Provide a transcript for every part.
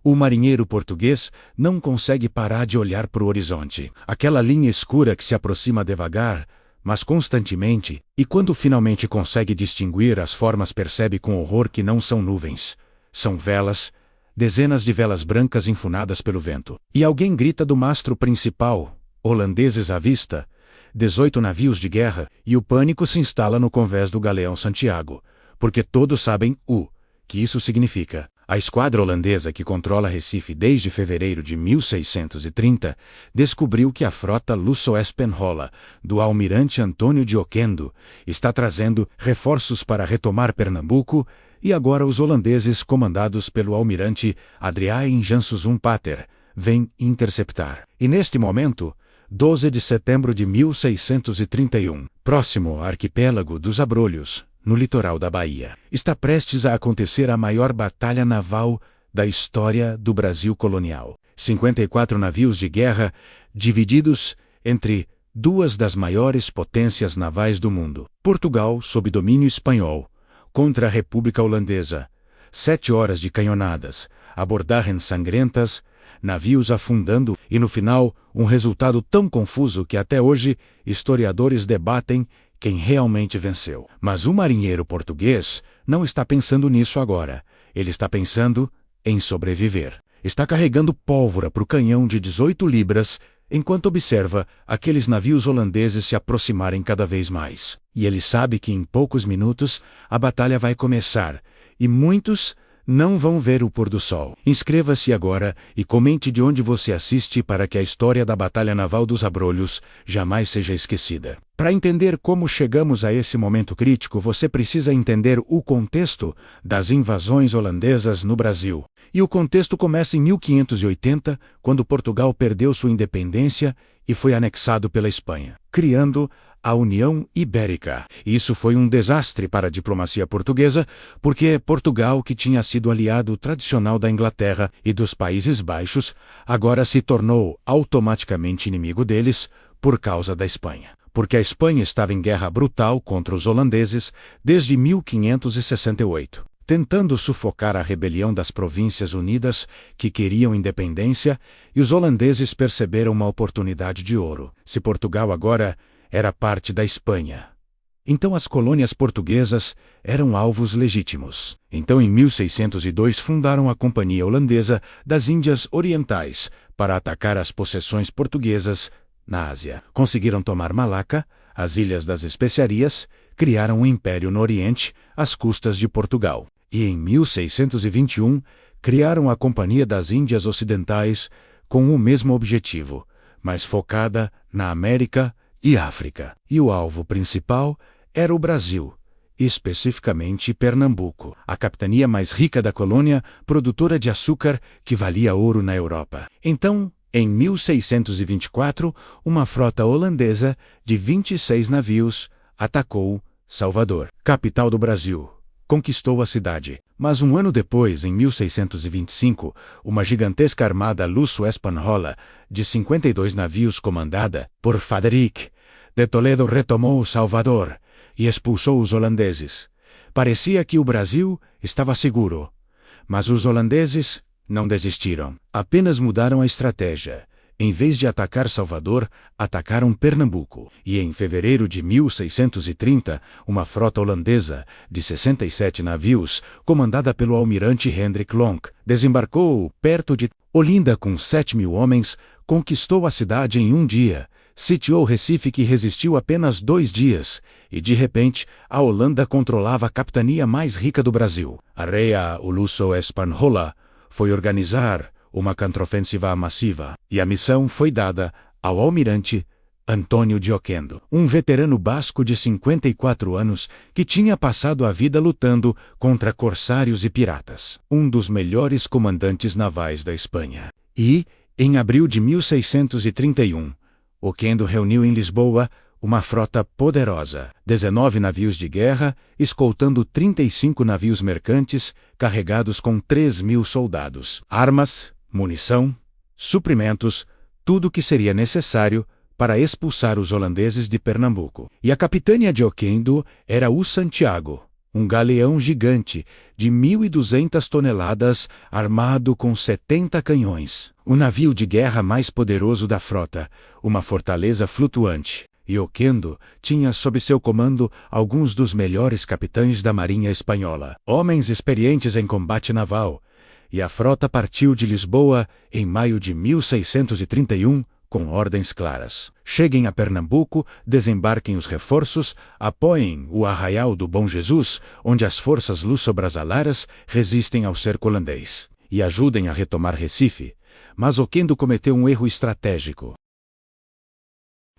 O marinheiro português não consegue parar de olhar para o horizonte. Aquela linha escura que se aproxima devagar, mas constantemente, e quando finalmente consegue distinguir as formas percebe com horror que não são nuvens. São velas, dezenas de velas brancas enfunadas pelo vento. E alguém grita do mastro principal, holandeses à vista, 18 navios de guerra, e o pânico se instala no convés do galeão Santiago, porque todos sabem o que isso significa. A esquadra holandesa que controla Recife desde fevereiro de 1630 descobriu que a frota Luso-Espanhola, do almirante Antônio de Oquendo, está trazendo reforços para retomar Pernambuco, e agora os holandeses, comandados pelo almirante Adriaen Janssum Pater, vêm interceptar. E neste momento, 12 de setembro de 1631, próximo ao arquipélago dos Abrolhos, no litoral da Bahia, está prestes a acontecer a maior batalha naval da história do Brasil colonial. 54 navios de guerra, divididos entre duas das maiores potências navais do mundo. Portugal, sob domínio espanhol, contra a República Holandesa. 7 horas de canhonadas, abordagens sangrentas, navios afundando e, no final, um resultado tão confuso que até hoje historiadores debatem quem realmente venceu. Mas o marinheiro português não está pensando nisso agora. Ele está pensando em sobreviver. Está carregando pólvora para o canhão de 18 libras, enquanto observa aqueles navios holandeses se aproximarem cada vez mais. E ele sabe que em poucos minutos a batalha vai começar, e muitos não vão ver o pôr do sol. Inscreva-se agora e comente de onde você assiste para que a história da Batalha Naval dos Abrolhos jamais seja esquecida. Para entender como chegamos a esse momento crítico, você precisa entender o contexto das invasões holandesas no Brasil. E o contexto começa em 1580, quando Portugal perdeu sua independência e foi anexado pela Espanha, criando a União Ibérica. Isso foi um desastre para a diplomacia portuguesa, porque Portugal, que tinha sido aliado tradicional da Inglaterra e dos Países Baixos, agora se tornou automaticamente inimigo deles por causa da Espanha. Porque a Espanha estava em guerra brutal contra os holandeses desde 1568, tentando sufocar a rebelião das Províncias Unidas que queriam independência, e os holandeses perceberam uma oportunidade de ouro. Se Portugal agora era parte da Espanha, então as colônias portuguesas eram alvos legítimos. Então, em 1602, fundaram a Companhia Holandesa das Índias Orientais para atacar as possessões portuguesas na Ásia. Conseguiram tomar Malaca, as Ilhas das Especiarias, criaram um império no Oriente, às custas de Portugal. E em 1621, criaram a Companhia das Índias Ocidentais com o mesmo objetivo, mas focada na América e África. E o alvo principal era o Brasil, especificamente Pernambuco, a capitania mais rica da colônia, produtora de açúcar que valia ouro na Europa. Então, em 1624, uma frota holandesa de 26 navios atacou Salvador, capital do Brasil. Conquistou a cidade. Mas um ano depois, em 1625, uma gigantesca armada Luso-Espanhola de 52 navios comandada por Frederic de Toledo retomou Salvador e expulsou os holandeses. Parecia que o Brasil estava seguro, mas os holandeses não desistiram. Apenas mudaram a estratégia. Em vez de atacar Salvador, atacaram Pernambuco. E em fevereiro de 1630, uma frota holandesa de 67 navios, comandada pelo almirante Hendrik Lonck, desembarcou perto de Olinda com 7.000 homens, conquistou a cidade em um dia, sitiou Recife, que resistiu apenas 2 dias, e de repente a Holanda controlava a capitania mais rica do Brasil. A Reia Luso-Espanhola foi organizar uma contraofensiva massiva, e a missão foi dada ao almirante Antônio de Oquendo, um veterano basco de 54 anos que tinha passado a vida lutando contra corsários e piratas, um dos melhores comandantes navais da Espanha. E, em abril de 1631, Oquendo reuniu em Lisboa uma frota poderosa, 19 navios de guerra, escoltando 35 navios mercantes carregados com 3.000 soldados, armas, munição, suprimentos, tudo o que seria necessário para expulsar os holandeses de Pernambuco. E a capitania de Oquendo era o Santiago, um galeão gigante, de 1.200 toneladas, armado com 70 canhões. O navio de guerra mais poderoso da frota, uma fortaleza flutuante. E Oquendo tinha sob seu comando alguns dos melhores capitães da marinha espanhola, homens experientes em combate naval. E a frota partiu de Lisboa em maio de 1631, com ordens claras. Cheguem a Pernambuco, desembarquem os reforços, apoiem o Arraial do Bom Jesus, onde as forças luso-brasileiras resistem ao cerco holandês, e ajudem a retomar Recife. Mas Oquendo cometeu um erro estratégico.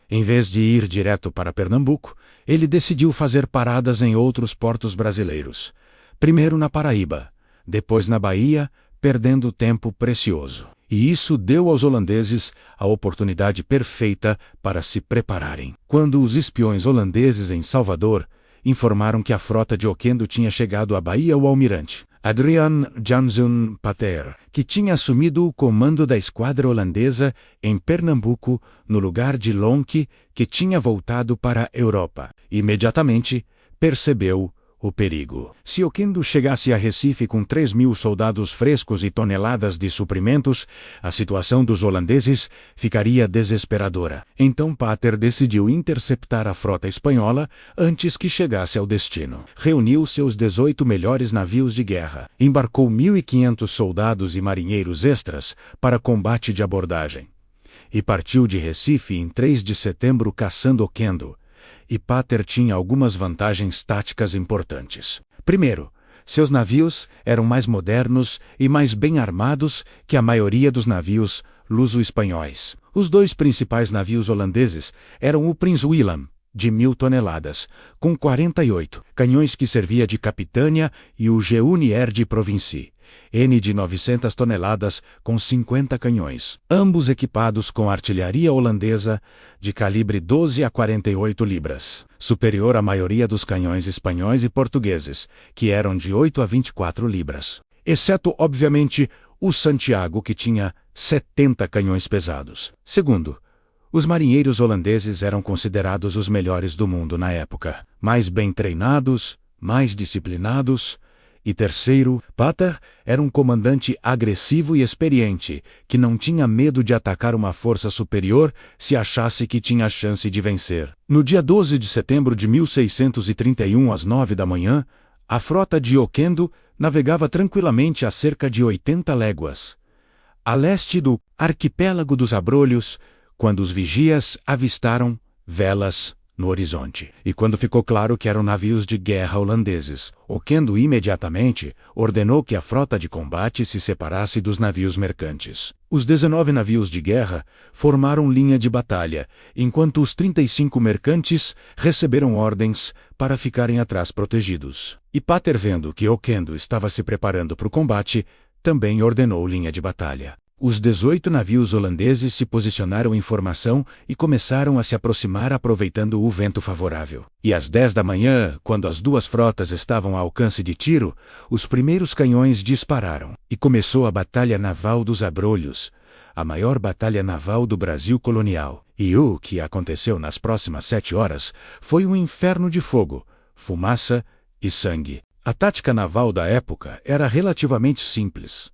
Em vez de ir direto para Pernambuco, ele decidiu fazer paradas em outros portos brasileiros. Primeiro na Paraíba, depois na Bahia, perdendo tempo precioso. E isso deu aos holandeses a oportunidade perfeita para se prepararem. Quando os espiões holandeses em Salvador informaram que a frota de Oquendo tinha chegado à Bahia, o almirante Adrian Jansen Pater, que tinha assumido o comando da esquadra holandesa em Pernambuco, no lugar de Lonque, que tinha voltado para a Europa, imediatamente percebeu o perigo. Se Oquendo chegasse a Recife com 3.000 soldados frescos e toneladas de suprimentos, a situação dos holandeses ficaria desesperadora. Então Pater decidiu interceptar a frota espanhola antes que chegasse ao destino. Reuniu seus 18 melhores navios de guerra, embarcou 1.500 soldados e marinheiros extras para combate de abordagem. E partiu de Recife em 3 de setembro caçando Oquendo. E Pater tinha algumas vantagens táticas importantes. Primeiro, seus navios eram mais modernos e mais bem armados que a maioria dos navios luso-espanhóis. Os dois principais navios holandeses eram o Prins Willem, de 1.000 toneladas, com 48 canhões que servia de capitânia, e o Geunier de Provincie, N de 900 toneladas, com 50 canhões, ambos equipados com artilharia holandesa de calibre 12 a 48 libras, superior à maioria dos canhões espanhóis e portugueses, que eram de 8 a 24 libras, exceto, obviamente, o Santiago, que tinha 70 canhões pesados. Segundo, os marinheiros holandeses eram considerados os melhores do mundo na época, mais bem treinados, mais disciplinados. E terceiro, Pater era um comandante agressivo e experiente, que não tinha medo de atacar uma força superior se achasse que tinha chance de vencer. No dia 12 de setembro de 1631, às 9 da manhã, a frota de Oquendo navegava tranquilamente a cerca de 80 léguas, a leste do arquipélago dos Abrolhos, quando os vigias avistaram velas no horizonte. E quando ficou claro que eram navios de guerra holandeses, Oquendo imediatamente ordenou que a frota de combate se separasse dos navios mercantes. Os 19 navios de guerra formaram linha de batalha, enquanto os 35 mercantes receberam ordens para ficarem atrás protegidos. E Pater, vendo que Oquendo estava se preparando para o combate, também ordenou linha de batalha. Os 18 navios holandeses se posicionaram em formação e começaram a se aproximar aproveitando o vento favorável. E às 10 da manhã, quando as duas frotas estavam ao alcance de tiro, os primeiros canhões dispararam. E começou a Batalha Naval dos Abrolhos, a maior batalha naval do Brasil colonial. E o que aconteceu nas próximas 7 horas foi um inferno de fogo, fumaça e sangue. A tática naval da época era relativamente simples,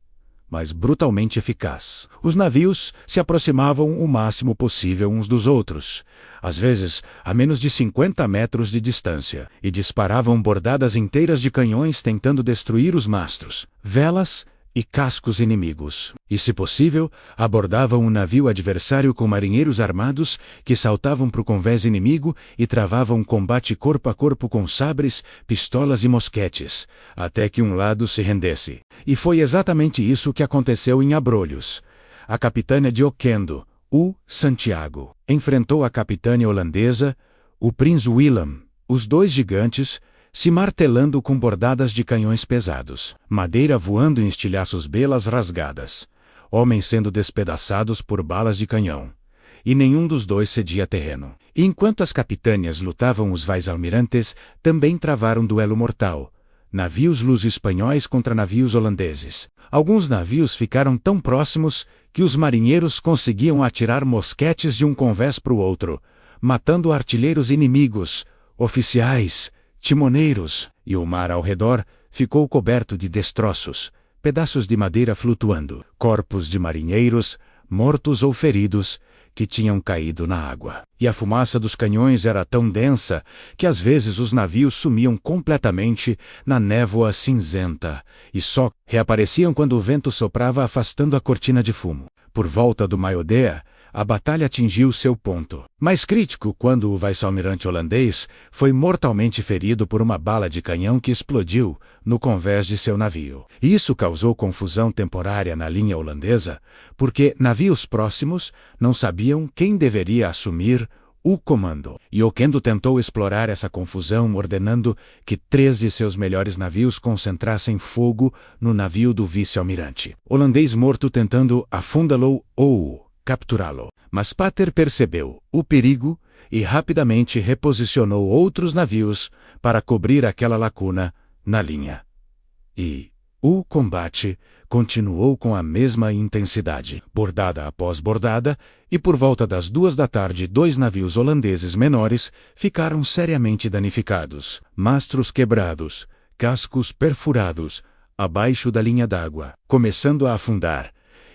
mas brutalmente eficaz. Os navios se aproximavam o máximo possível uns dos outros, às vezes a menos de 50 metros de distância, e disparavam bordadas inteiras de canhões tentando destruir os mastros, velas e cascos inimigos. E, se possível, abordavam um navio adversário com marinheiros armados que saltavam para o convés inimigo e travavam um combate corpo a corpo com sabres, pistolas e mosquetes, até que um lado se rendesse. E foi exatamente isso que aconteceu em Abrolhos. A capitânia de Oquendo, o Santiago, enfrentou a capitânia holandesa, o Prins Willem, os dois gigantes, se martelando com bordadas de canhões pesados, madeira voando em estilhaços, belas rasgadas, homens sendo despedaçados por balas de canhão. E nenhum dos dois cedia terreno. E enquanto as capitânias lutavam, os vice-almirantes também travaram duelo mortal. Navios luso-espanhóis contra navios holandeses. Alguns navios ficaram tão próximos que os marinheiros conseguiam atirar mosquetes de um convés para o outro, matando artilheiros inimigos, oficiais, timoneiros e o mar ao redor ficou coberto de destroços, pedaços de madeira flutuando, corpos de marinheiros, mortos ou feridos, que tinham caído na água. E a fumaça dos canhões era tão densa que às vezes os navios sumiam completamente na névoa cinzenta e só reapareciam quando o vento soprava afastando a cortina de fumo. Por volta do meio-dia, a batalha atingiu seu ponto mais crítico quando o vice-almirante holandês foi mortalmente ferido por uma bala de canhão que explodiu no convés de seu navio. Isso causou confusão temporária na linha holandesa, porque navios próximos não sabiam quem deveria assumir o comando. E Oquendo tentou explorar essa confusão ordenando que 3 de seus melhores navios concentrassem fogo no navio do vice-almirante holandês morto tentando afundá-lo ou capturá-lo. Mas Pater percebeu o perigo e rapidamente reposicionou outros navios para cobrir aquela lacuna na linha. E o combate continuou com a mesma intensidade, bordada após bordada, e por volta das 2 da tarde 2 navios holandeses menores ficaram seriamente danificados, mastros quebrados, cascos perfurados, abaixo da linha d'água, começando a afundar.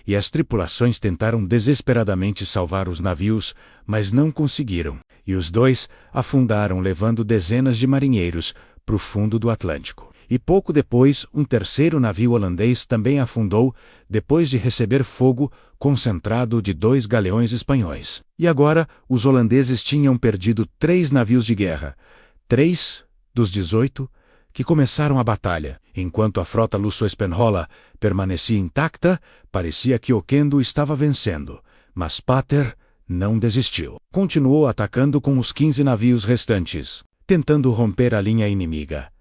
E as tripulações tentaram desesperadamente salvar os navios, mas não conseguiram. E os 2 afundaram levando dezenas de marinheiros para o fundo do Atlântico. E pouco depois, um terceiro navio holandês também afundou, depois de receber fogo concentrado de 2 galeões espanhóis. E agora, os holandeses tinham perdido 3 navios de guerra, 3 dos 18 que começaram a batalha. Enquanto a frota luso-espanhola permanecia intacta, parecia que Oquendo estava vencendo. Mas Pater não desistiu. Continuou atacando com os 15 navios restantes, tentando romper a linha inimiga,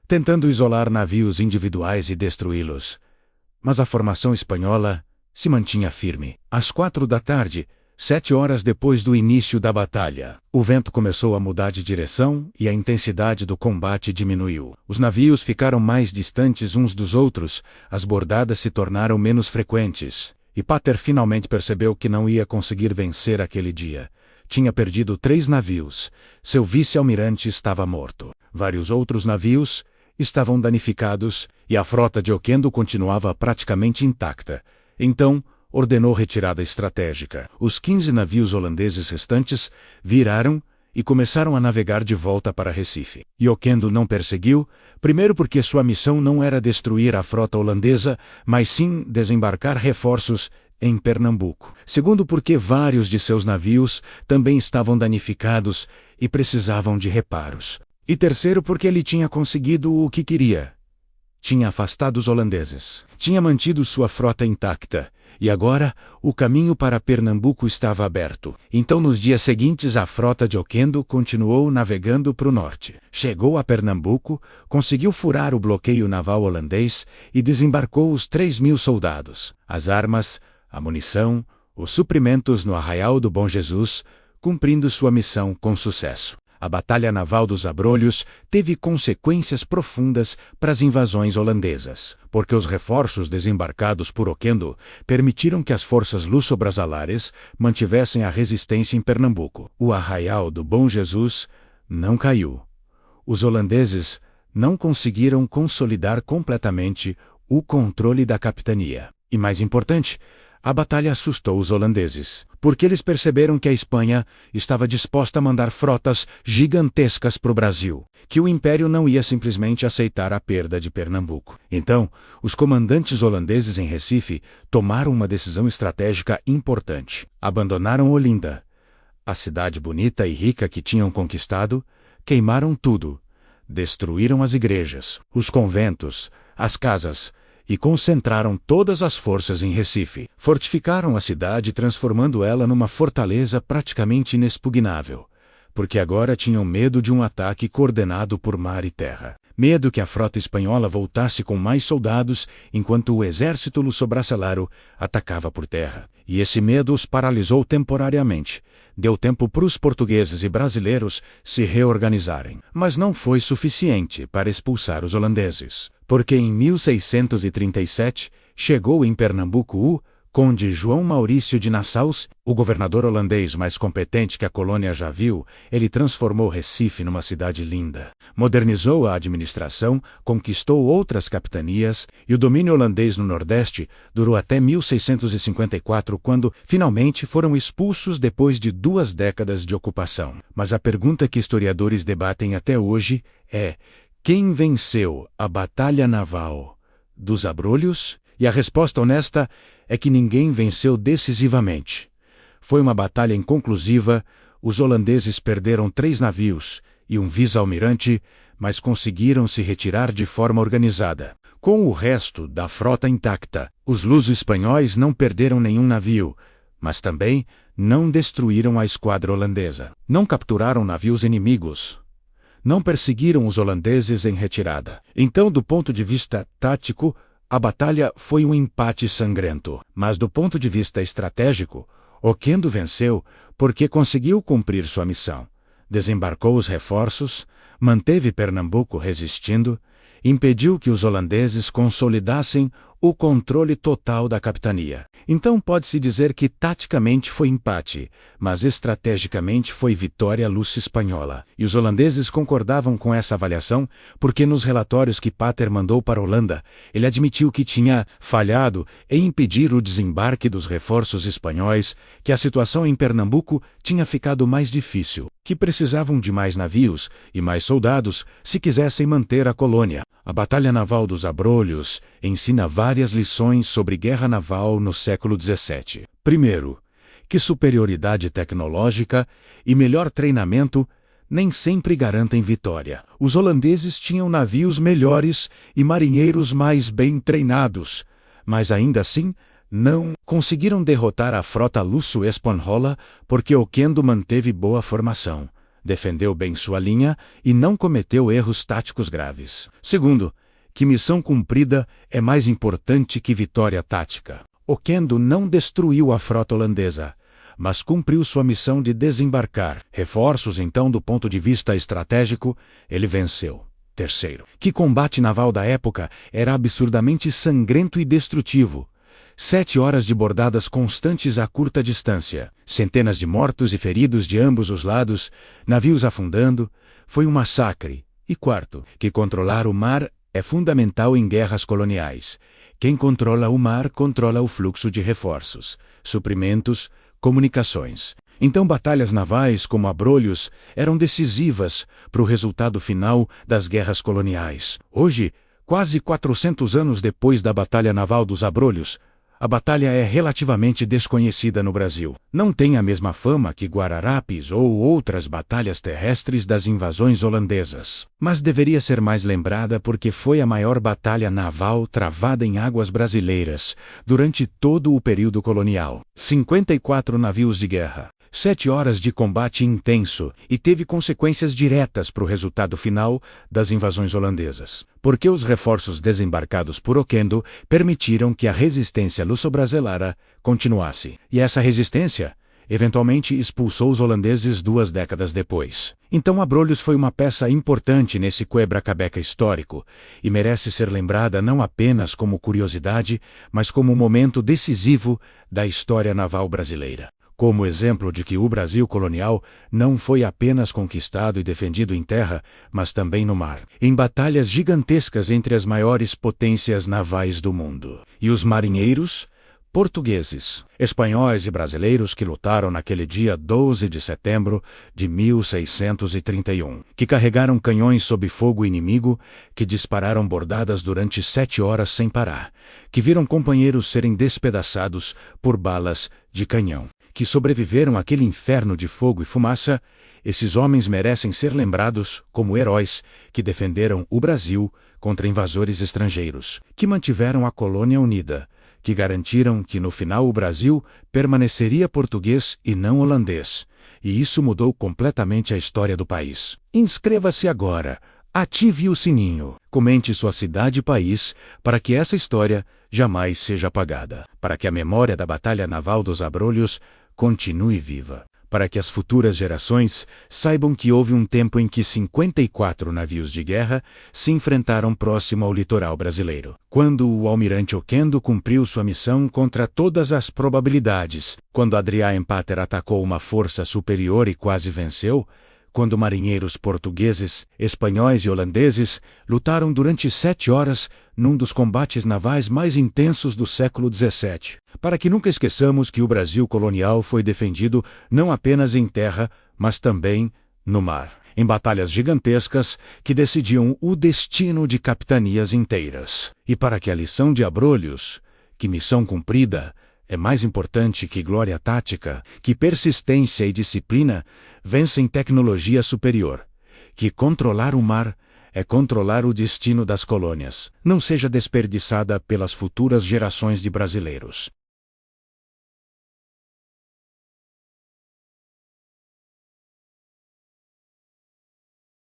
tentando isolar navios individuais e destruí-los. Mas a formação espanhola se mantinha firme. Às 4 da tarde, 7 horas depois do início da batalha, o vento começou a mudar de direção e a intensidade do combate diminuiu. Os navios ficaram mais distantes uns dos outros, as bordadas se tornaram menos frequentes, e Pater finalmente percebeu que não ia conseguir vencer aquele dia. Tinha perdido 3 navios, seu vice-almirante estava morto. Vários outros navios estavam danificados e a frota de Oquendo continuava praticamente intacta. Então, ordenou retirada estratégica. Os 15 navios holandeses restantes viraram e começaram a navegar de volta para Recife. E Oquendo não perseguiu, primeiro porque sua missão não era destruir a frota holandesa, mas sim desembarcar reforços em Pernambuco. Segundo porque vários de seus navios também estavam danificados e precisavam de reparos. E terceiro porque ele tinha conseguido o que queria. Tinha afastado os holandeses. Tinha mantido sua frota intacta. E agora, o caminho para Pernambuco estava aberto. Então nos dias seguintes a frota de Oquendo continuou navegando para o norte. Chegou a Pernambuco, conseguiu furar o bloqueio naval holandês e desembarcou os 3.000 soldados, as armas, a munição, os suprimentos no Arraial do Bom Jesus, cumprindo sua missão com sucesso. A Batalha Naval dos Abrolhos teve consequências profundas para as invasões holandesas, porque os reforços desembarcados por Oquendo permitiram que as forças luso-brasileiras mantivessem a resistência em Pernambuco. O Arraial do Bom Jesus não caiu. Os holandeses não conseguiram consolidar completamente o controle da capitania. E mais importante, a batalha assustou os holandeses, porque eles perceberam que a Espanha estava disposta a mandar frotas gigantescas para o Brasil, que o Império não ia simplesmente aceitar a perda de Pernambuco. Então, os comandantes holandeses em Recife tomaram uma decisão estratégica importante. Abandonaram Olinda, a cidade bonita e rica que tinham conquistado, queimaram tudo, destruíram as igrejas, os conventos, as casas, e concentraram todas as forças em Recife. Fortificaram a cidade transformando ela numa fortaleza praticamente inexpugnável, porque agora tinham medo de um ataque coordenado por mar e terra. Medo que a frota espanhola voltasse com mais soldados enquanto o exército luso-brasileiro atacava por terra. E esse medo os paralisou temporariamente. Deu tempo para os portugueses e brasileiros se reorganizarem. Mas não foi suficiente para expulsar os holandeses, porque em 1637 chegou em Pernambuco o Conde João Maurício de Nassau, o governador holandês mais competente que a colônia já viu, ele transformou Recife numa cidade linda. Modernizou a administração, conquistou outras capitanias, e o domínio holandês no Nordeste durou até 1654, quando, finalmente, foram expulsos depois de 2 décadas de ocupação. Mas a pergunta que historiadores debatem até hoje é: quem venceu a Batalha Naval dos Abrolhos? E a resposta honesta é que ninguém venceu decisivamente. Foi uma batalha inconclusiva, os holandeses perderam 3 navios e um vice-almirante, mas conseguiram se retirar de forma organizada. Com o resto da frota intacta, os luso-espanhóis não perderam nenhum navio, mas também não destruíram a esquadra holandesa. Não capturaram navios inimigos. Não perseguiram os holandeses em retirada. Então, do ponto de vista tático, a batalha foi um empate sangrento, mas do ponto de vista estratégico, Oquendo venceu porque conseguiu cumprir sua missão. Desembarcou os reforços, manteve Pernambuco resistindo, impediu que os holandeses consolidassem o controle total da capitania. Então pode-se dizer que taticamente foi empate, mas estrategicamente foi vitória luso-espanhola. E os holandeses concordavam com essa avaliação, porque nos relatórios que Pater mandou para a Holanda, ele admitiu que tinha falhado em impedir o desembarque dos reforços espanhóis, que a situação em Pernambuco tinha ficado mais difícil, que precisavam de mais navios e mais soldados se quisessem manter a colônia. A Batalha Naval dos Abrolhos ensina várias lições sobre guerra naval no século XVII. Primeiro, que superioridade tecnológica e melhor treinamento nem sempre garantem vitória. Os holandeses tinham navios melhores e marinheiros mais bem treinados, mas ainda assim não conseguiram derrotar a frota luso-espanhola porque Oquendo manteve boa formação, defendeu bem sua linha e não cometeu erros táticos graves. Segundo, que missão cumprida é mais importante que vitória tática. Oquendo não destruiu a frota holandesa, mas cumpriu sua missão de desembarcar reforços. Então, do ponto de vista estratégico, ele venceu. Terceiro, que combate naval da época era absurdamente sangrento e destrutivo. 7 horas de bordadas constantes a curta distância, centenas de mortos e feridos de ambos os lados, navios afundando, foi um massacre. E quarto, que controlar o mar é fundamental em guerras coloniais. Quem controla o mar controla o fluxo de reforços, suprimentos, comunicações. Então batalhas navais como Abrolhos eram decisivas para o resultado final das guerras coloniais. Hoje, quase 400 anos depois da Batalha Naval dos Abrolhos, a batalha é relativamente desconhecida no Brasil. Não tem a mesma fama que Guararapes ou outras batalhas terrestres das invasões holandesas. Mas deveria ser mais lembrada porque foi a maior batalha naval travada em águas brasileiras durante todo o período colonial. 54 navios de guerra. 7 horas de combate intenso e teve consequências diretas para o resultado final das invasões holandesas, porque os reforços desembarcados por Oquendo permitiram que a resistência luso-brasileira continuasse. E essa resistência, eventualmente, expulsou os holandeses 2 décadas depois. Então Abrolhos foi uma peça importante nesse quebra-cabeça histórico e merece ser lembrada não apenas como curiosidade, mas como um momento decisivo da história naval brasileira. Como exemplo de que o Brasil colonial não foi apenas conquistado e defendido em terra, mas também no mar, em batalhas gigantescas entre as maiores potências navais do mundo. E os marinheiros, portugueses, espanhóis e brasileiros que lutaram naquele dia 12 de setembro de 1631, que carregaram canhões sob fogo inimigo, que dispararam bordadas durante 7 horas sem parar, que viram companheiros serem despedaçados por balas de canhão, que sobreviveram àquele inferno de fogo e fumaça. Esses homens merecem ser lembrados como heróis que defenderam o Brasil contra invasores estrangeiros, que mantiveram a colônia unida, que garantiram que no final o Brasil permaneceria português e não holandês. E isso mudou completamente a história do país. Inscreva-se agora, ative o sininho, comente sua cidade e país para que essa história jamais seja apagada, para que a memória da Batalha Naval dos Abrolhos continue viva. para que as futuras gerações saibam que houve um tempo em que 54 navios de guerra se enfrentaram próximo ao litoral brasileiro. Quando o almirante Oquendo cumpriu sua missão contra todas as probabilidades, quando Adriaan Pater atacou uma força superior e quase venceu, quando marinheiros portugueses, espanhóis e holandeses lutaram durante 7 horas num dos combates navais mais intensos do século XVII. Para que nunca esqueçamos que o Brasil colonial foi defendido não apenas em terra, mas também no mar, em batalhas gigantescas que decidiam o destino de capitanias inteiras. E para que a lição de Abrolhos, que missão cumprida é mais importante que glória tática, que persistência e disciplina vencem tecnologia superior, que controlar o mar é controlar o destino das colônias, não seja desperdiçada pelas futuras gerações de brasileiros.